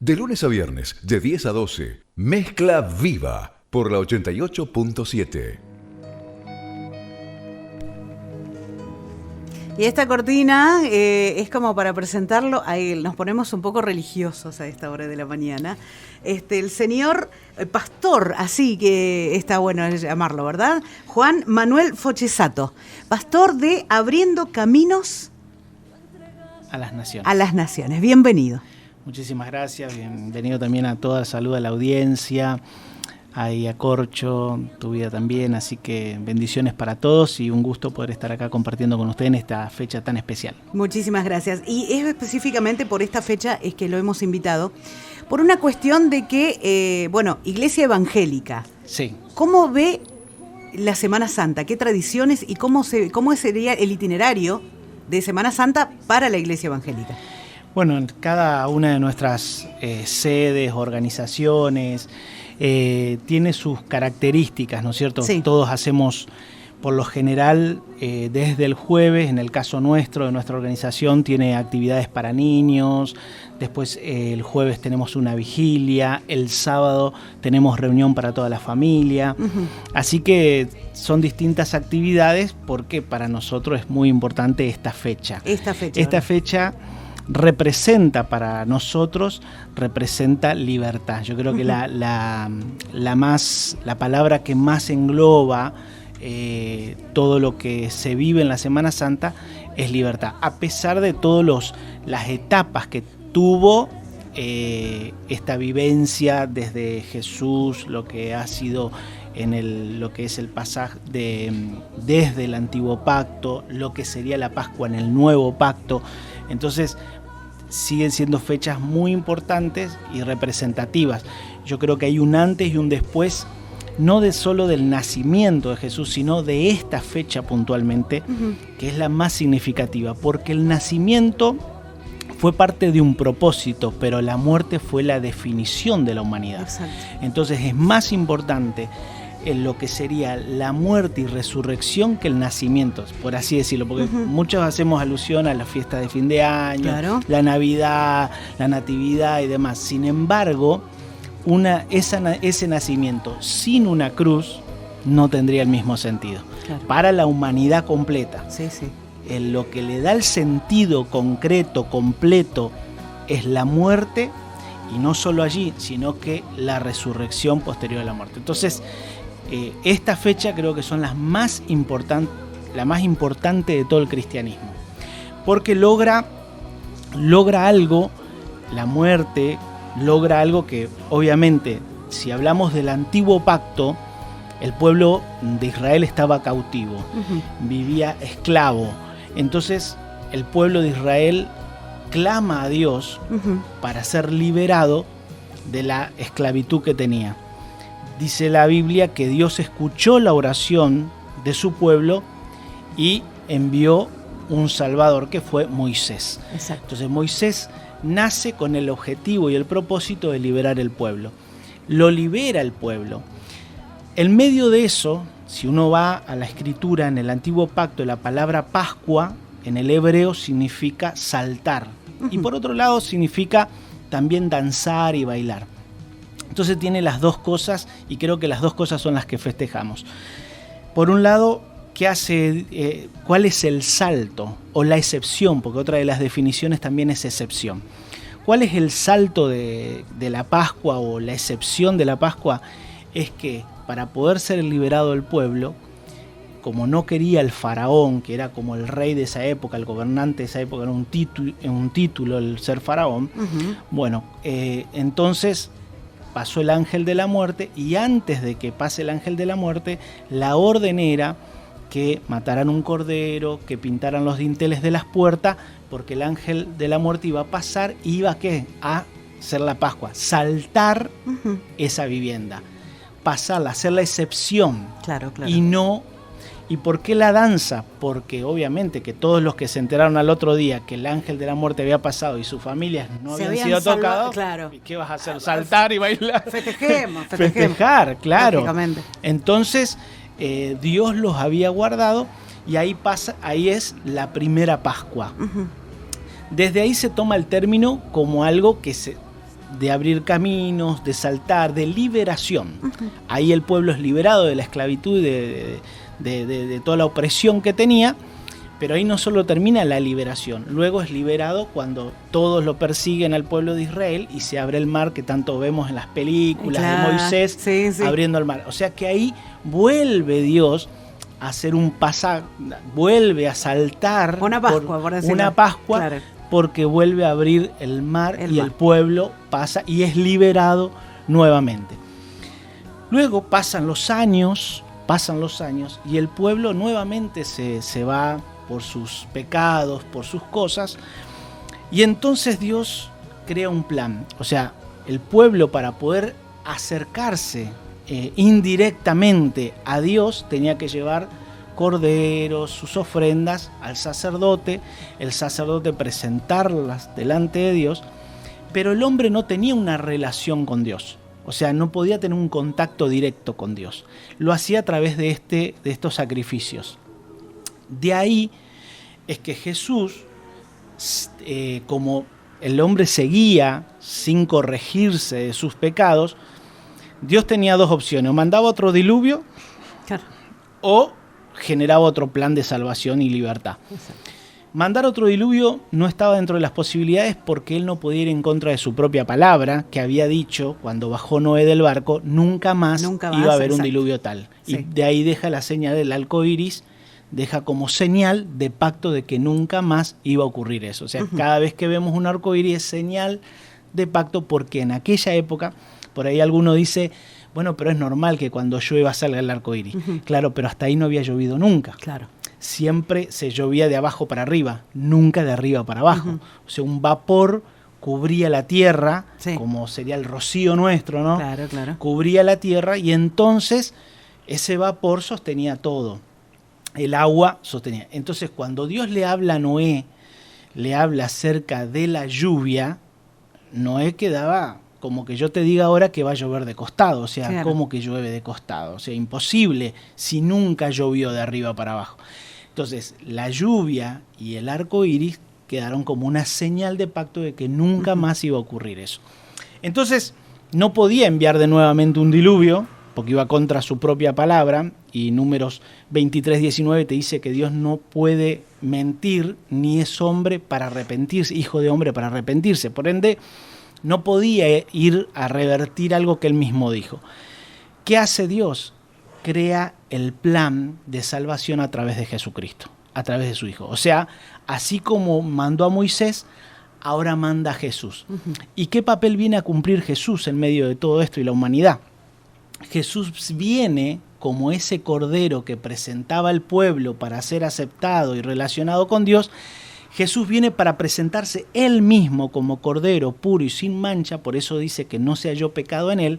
De lunes a viernes, de 10 a 12, Mezcla Viva por la 88.7. Y esta cortina es como para presentarlo a él. Nos ponemos un poco religiosos a esta hora de la mañana. El señor pastor, así que está bueno llamarlo, ¿verdad? Juan Manuel Fochesato, pastor de Abriendo Caminos a las Naciones. A las Naciones. Bienvenido. Muchísimas gracias. Bienvenido también a toda salud a la audiencia. Ahí a Corcho, tu vida también, así que bendiciones para todos y un gusto poder estar acá compartiendo con ustedes en esta fecha tan especial. Muchísimas gracias. Y es específicamente por esta fecha es que lo hemos invitado, por una cuestión de que, Iglesia Evangélica. Sí. ¿Cómo ve la Semana Santa? ¿Qué tradiciones y cómo sería el itinerario de Semana Santa para la Iglesia Evangélica? Bueno, en cada una de nuestras sedes, organizaciones, tiene sus características, ¿no es cierto? Sí. Todos hacemos, por lo general, desde el jueves, en el caso nuestro, de nuestra organización, tiene actividades para niños, después el jueves tenemos una vigilia, el sábado tenemos reunión para toda la familia, así que son distintas actividades porque para nosotros es muy importante esta fecha. Esta fecha representa libertad. Yo creo que la palabra que más engloba todo lo que se vive en la Semana Santa es libertad, a pesar de todas las etapas que tuvo esta vivencia desde Jesús, lo que ha sido lo que es el pasaje desde el Antiguo Pacto, lo que sería la Pascua en el Nuevo Pacto. Entonces siguen siendo fechas muy importantes y representativas. Yo creo que hay un antes y un después, no solo del nacimiento de Jesús, sino de esta fecha puntualmente, que es la más significativa, porque el nacimiento fue parte de un propósito, pero la muerte fue la definición de la humanidad. Exacto. Entonces es más importante en lo que sería la muerte y resurrección que el nacimiento, por así decirlo, porque muchos hacemos alusión a la fiesta de fin de año, claro, la Navidad, la Natividad y demás. Sin embargo, ese nacimiento sin una cruz no tendría el mismo sentido. Claro. Para la humanidad completa. Sí. Lo que le da el sentido concreto, completo, es la muerte, y no solo allí, sino que la resurrección posterior a la muerte. Entonces, esta fecha creo que son la más importante de todo el cristianismo, porque logra algo, la muerte logra algo que obviamente, si hablamos del Antiguo Pacto, el pueblo de Israel estaba cautivo, vivía esclavo. Entonces el pueblo de Israel clama a Dios para ser liberado de la esclavitud que tenía. Dice la Biblia que Dios escuchó la oración de su pueblo y envió un Salvador, que fue Moisés. Exacto. Entonces Moisés nace con el objetivo y el propósito de liberar el pueblo. Lo libera el pueblo. En medio de eso, si uno va a la escritura en el Antiguo Pacto, la palabra Pascua en el hebreo significa saltar. Y por otro lado significa también danzar y bailar. Entonces tiene las dos cosas, y creo que las dos cosas son las que festejamos. Por un lado, ¿cuál es el salto o la excepción? Porque otra de las definiciones también es excepción. ¿Cuál es el salto de la Pascua o la excepción de la Pascua? Es que para poder ser liberado el pueblo, como no quería el faraón, que era como el rey de esa época, el gobernante de esa época, era un título el ser faraón, entonces pasó el ángel de la muerte, y antes de que pase el ángel de la muerte, la orden era que mataran un cordero, que pintaran los dinteles de las puertas, porque el ángel de la muerte iba a pasar y iba a hacer la Pascua, saltar esa vivienda, pasarla, hacer la excepción. Claro. ¿Y por qué la danza? Porque obviamente que todos los que se enteraron al otro día que el ángel de la muerte había pasado y sus familias no habían sido tocados, claro. ¿Qué vas a hacer? ¿Saltar y bailar? Festejemos. Festejar, claro. Entonces, Dios los había guardado, y ahí es la primera Pascua. Desde ahí se toma el término como algo que de abrir caminos, de saltar, de liberación. Ahí el pueblo es liberado de la esclavitud y de toda la opresión que tenía, pero ahí no solo termina la liberación, luego es liberado cuando todos lo persiguen al pueblo de Israel y se abre el mar que tanto vemos en las películas de Moisés, abriendo el mar. O sea que ahí vuelve Dios a hacer un pasaje, vuelve a saltar una Pascua, por decirlo. Una Pascua, claro, porque vuelve a abrir el mar y el pueblo pasa y es liberado nuevamente. Luego pasan los años y el pueblo nuevamente se va por sus pecados, por sus cosas, y entonces Dios crea un plan. O sea, el pueblo, para poder acercarse indirectamente a Dios, tenía que llevar corderos, sus ofrendas al sacerdote, el sacerdote presentarlas delante de Dios, pero el hombre no tenía una relación con Dios. O sea, no podía tener un contacto directo con Dios. Lo hacía a través de estos sacrificios. De ahí es que Jesús, como el hombre seguía sin corregirse de sus pecados, Dios tenía dos opciones: o mandaba otro diluvio, claro, o generaba otro plan de salvación y libertad. Exacto. Mandar otro diluvio no estaba dentro de las posibilidades porque él no podía ir en contra de su propia palabra, que había dicho cuando bajó Noé del barco, nunca más iba a haber un diluvio tal. Sí. Y de ahí deja la señal del arco iris, deja como señal de pacto de que nunca más iba a ocurrir eso. O sea, cada vez que vemos un arco iris es señal de pacto, porque en aquella época, por ahí alguno dice, bueno, pero es normal que cuando llueva salga el arco iris. Claro, pero hasta ahí no había llovido nunca. Claro. Siempre se llovía de abajo para arriba, nunca de arriba para abajo. O sea, un vapor cubría la tierra, como sería el rocío nuestro, ¿no? Claro, claro. Cubría la tierra y entonces ese vapor sostenía todo. El agua sostenía. Entonces, cuando Dios le habla a Noé, le habla acerca de la lluvia, Noé quedaba como que yo te diga ahora que va a llover de costado. O sea, claro, ¿cómo que llueve de costado? O sea, imposible si nunca llovió de arriba para abajo. Entonces, la lluvia y el arco iris quedaron como una señal de pacto de que nunca más iba a ocurrir eso. Entonces, no podía enviar de nuevamente un diluvio, porque iba contra su propia palabra, y Números 23:19 te dice que Dios no puede mentir, ni es hombre para arrepentirse, hijo de hombre para arrepentirse. Por ende, no podía ir a revertir algo que él mismo dijo. ¿Qué hace Dios? Crea el plan de salvación a través de Jesucristo, a través de su Hijo. O sea, así como mandó a Moisés, ahora manda a Jesús. ¿Y qué papel viene a cumplir Jesús en medio de todo esto y la humanidad? Jesús viene como ese cordero que presentaba al pueblo para ser aceptado y relacionado con Dios. Jesús viene para presentarse él mismo como cordero puro y sin mancha, por eso dice que no se halló pecado en él,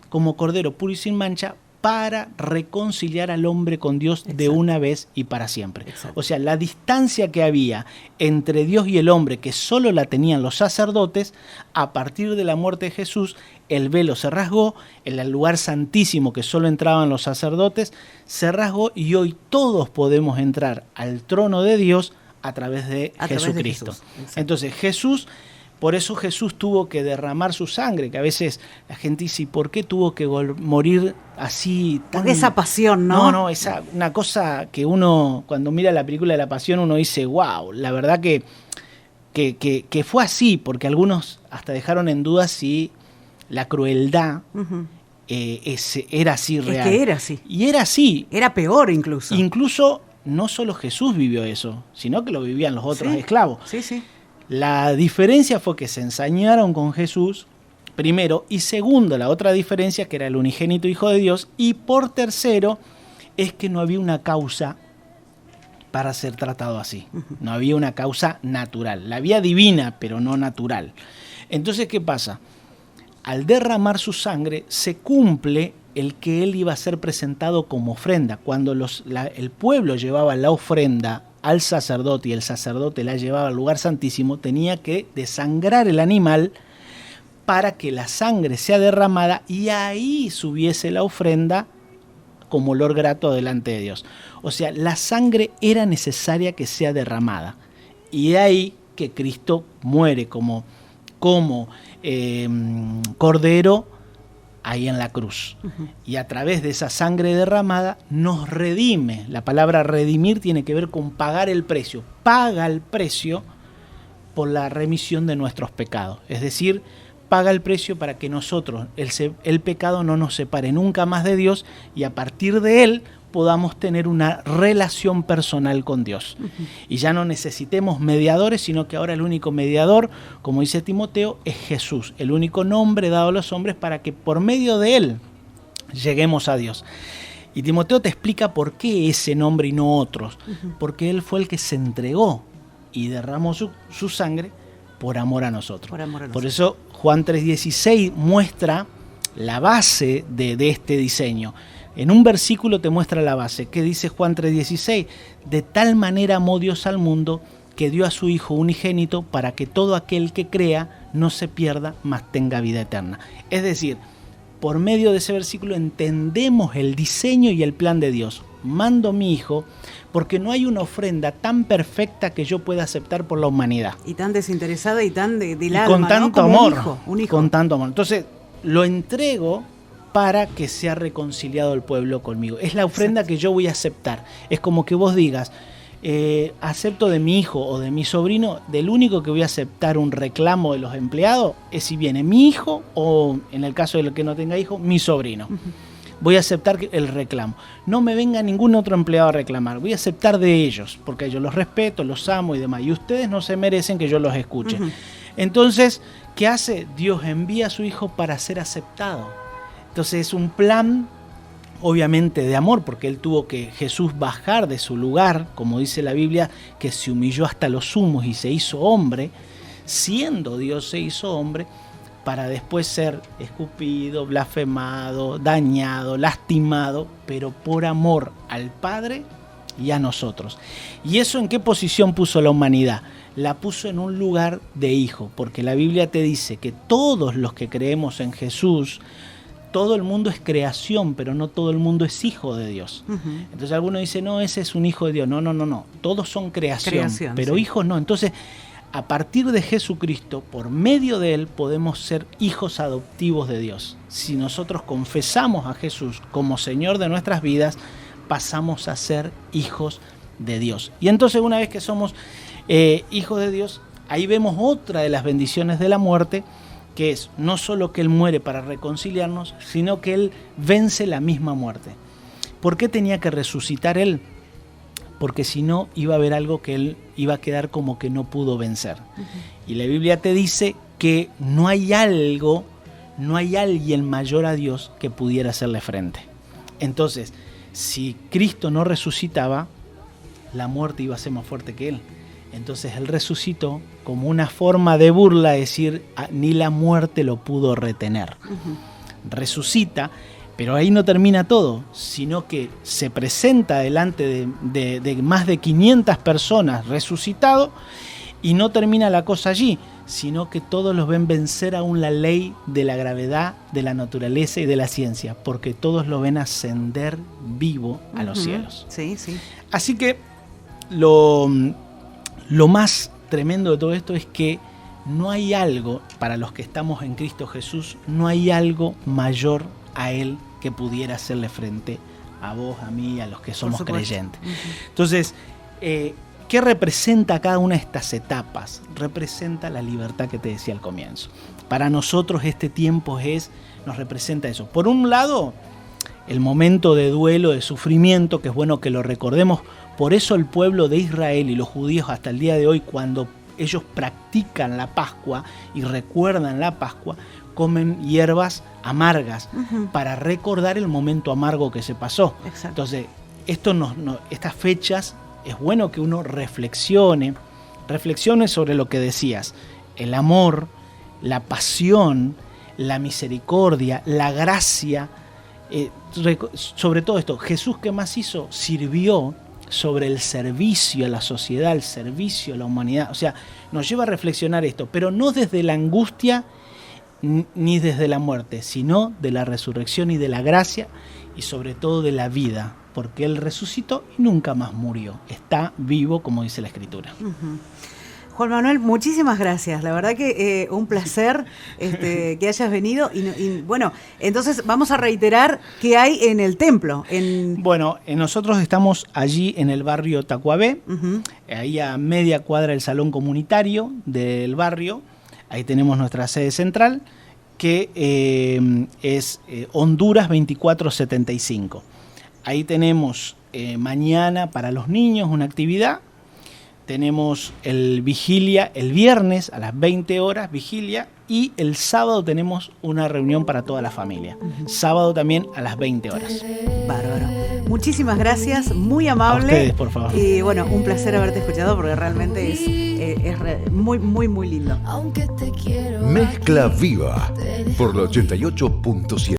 como cordero puro y sin mancha, para reconciliar al hombre con Dios. Exacto. De una vez y para siempre. Exacto. O sea, la distancia que había entre Dios y el hombre, que solo la tenían los sacerdotes, a partir de la muerte de Jesús, el velo se rasgó, en el lugar santísimo que solo entraban los sacerdotes, se rasgó y hoy todos podemos entrar al trono de Dios a través de Jesucristo. Entonces Jesús, por eso Jesús tuvo que derramar su sangre, que a veces la gente dice, ¿por qué tuvo que morir así? Por esa pasión, ¿no? No, una cosa que uno, cuando mira la película de la pasión, uno dice, wow, la verdad que fue así, porque algunos hasta dejaron en duda si la crueldad era así real. Es que era así. Y era así. Era peor incluso. Incluso no solo Jesús vivió eso, sino que lo vivían los otros esclavos. Sí, sí. La diferencia fue que se ensañaron con Jesús, primero, y segundo, la otra diferencia, que era el unigénito Hijo de Dios, y por tercero, es que no había una causa para ser tratado así. No había una causa natural. La había divina, pero no natural. Entonces, ¿qué pasa? Al derramar su sangre, se cumple el que él iba a ser presentado como ofrenda. Cuando el pueblo llevaba la ofrenda al sacerdote y el sacerdote la llevaba al lugar santísimo, tenía que desangrar el animal para que la sangre sea derramada y ahí subiese la ofrenda como olor grato delante de Dios. O sea, la sangre era necesaria que sea derramada. Y de ahí que Cristo muere como como cordero ahí en la cruz. Y a través de esa sangre derramada nos redime. La palabra redimir tiene que ver con pagar el precio. Paga el precio por la remisión de nuestros pecados. Es decir, paga el precio para que nosotros, el pecado no nos separe nunca más de Dios y a partir de él podamos tener una relación personal con Dios. Y ya no necesitemos mediadores, sino que ahora el único mediador, como dice Timoteo, es Jesús, el único nombre dado a los hombres para que por medio de él lleguemos a Dios. Y Timoteo te explica por qué ese nombre y no otros, porque él fue el que se entregó y derramó su sangre por amor a nosotros. Por eso Juan 3:16 muestra la base de este diseño. En un versículo te muestra la base. ¿Qué dice Juan 3:16? De tal manera amó Dios al mundo que dio a su Hijo unigénito para que todo aquel que crea no se pierda, mas tenga vida eterna. Es decir, por medio de ese versículo entendemos el diseño y el plan de Dios. Mando a mi Hijo porque no hay una ofrenda tan perfecta que yo pueda aceptar por la humanidad. Y tan desinteresada y tan del alma, con tanto ¿no? Como amor. Un hijo. Con tanto amor. Entonces, lo entrego para que sea reconciliado el pueblo conmigo. Es la ofrenda que yo voy a aceptar. Es como que vos digas, acepto de mi hijo o de mi sobrino, del único que voy a aceptar un reclamo de los empleados es si viene mi hijo o, en el caso de que no tenga hijo, mi sobrino. Voy a aceptar el reclamo. No me venga ningún otro empleado a reclamar. Voy a aceptar de ellos, porque yo los respeto, los amo y demás. Y ustedes no se merecen que yo los escuche. Entonces, ¿qué hace? Dios envía a su hijo para ser aceptado. Entonces es un plan, obviamente, de amor, porque él tuvo que Jesús bajar de su lugar, como dice la Biblia, que se humilló hasta los sumos y se hizo hombre, siendo Dios se hizo hombre, para después ser escupido, blasfemado, dañado, lastimado, pero por amor al Padre y a nosotros. ¿Y eso en qué posición puso la humanidad? La puso en un lugar de hijo, porque la Biblia te dice que todos los que creemos en Jesús, todo el mundo es creación, pero no todo el mundo es hijo de Dios. Entonces algunos dicen, no, ese es un hijo de Dios. No. Todos son creación pero sí, hijos no. Entonces, a partir de Jesucristo, por medio de él, podemos ser hijos adoptivos de Dios. Si nosotros confesamos a Jesús como Señor de nuestras vidas, pasamos a ser hijos de Dios. Y entonces, una vez que somos hijos de Dios, ahí vemos otra de las bendiciones de la muerte, que es no solo que él muere para reconciliarnos, sino que él vence la misma muerte. ¿Por qué tenía que resucitar él? Porque si no iba a haber algo que él iba a quedar como que no pudo vencer. Y la Biblia te dice que no hay alguien mayor a Dios que pudiera hacerle frente. Entonces, si Cristo no resucitaba, la muerte iba a ser más fuerte que él. Entonces él resucitó como una forma de burla, es decir, ni la muerte lo pudo retener. Resucita, pero ahí no termina todo, sino que se presenta delante de más de 500 personas resucitado y no termina la cosa allí, sino que todos los ven vencer aún la ley de la gravedad, de la naturaleza y de la ciencia, porque todos lo ven ascender vivo a los cielos. Sí. Así que lo más tremendo de todo esto es que no hay algo, para los que estamos en Cristo Jesús, no hay algo mayor a él que pudiera hacerle frente a vos, a mí, a los que somos creyentes. Entonces, ¿qué representa cada una de estas etapas? Representa la libertad que te decía al comienzo. Para nosotros este tiempo nos representa eso. Por un lado, el momento de duelo, de sufrimiento, que es bueno que lo recordemos. Por eso el pueblo de Israel y los judíos hasta el día de hoy, cuando ellos practican la Pascua y recuerdan la Pascua, comen hierbas amargas para recordar el momento amargo que se pasó. Exacto. Entonces, estas fechas es bueno que uno reflexione sobre lo que decías, el amor, la pasión, la misericordia, la gracia, sobre todo esto. Jesús, ¿qué más hizo? Sirvió sobre el servicio a la sociedad, el servicio a la humanidad. O sea, nos lleva a reflexionar esto, pero no desde la angustia ni desde la muerte, sino de la resurrección y de la gracia y sobre todo de la vida, porque Él resucitó y nunca más murió. Está vivo, como dice la Escritura. Juan Manuel, muchísimas gracias. La verdad que un placer que hayas venido. Y bueno, entonces vamos a reiterar qué hay en el templo. Bueno, nosotros estamos allí en el barrio Tacuabé, ahí a media cuadra del salón comunitario del barrio. Ahí tenemos nuestra sede central, que es Honduras 2475. Ahí tenemos mañana para los niños una actividad. Tenemos el vigilia el viernes a las 20 horas, vigilia, y el sábado tenemos una reunión para toda la familia. Sábado también a las 20 horas. Bárbaro. Muchísimas gracias, muy amable. A ustedes, por favor. Y bueno, un placer haberte escuchado porque realmente es muy, muy, muy lindo. Mezcla Viva por la 88.7.